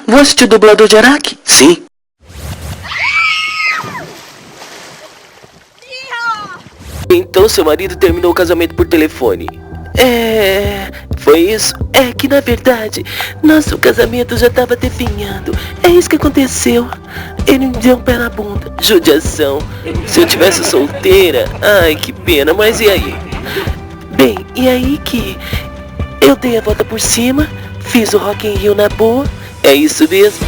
Vou assistir o dublador de Araki? Sim. Então seu marido terminou o casamento por telefone. Foi isso? É que na verdade, nosso casamento já tava definhando. É isso que aconteceu. Ele me deu um pé na bunda. Judiação. Se eu tivesse solteira, ai que pena, mas e aí? Bem, e aí que eu dei a volta por cima, fiz o Rock in Rio na boa. É isso mesmo?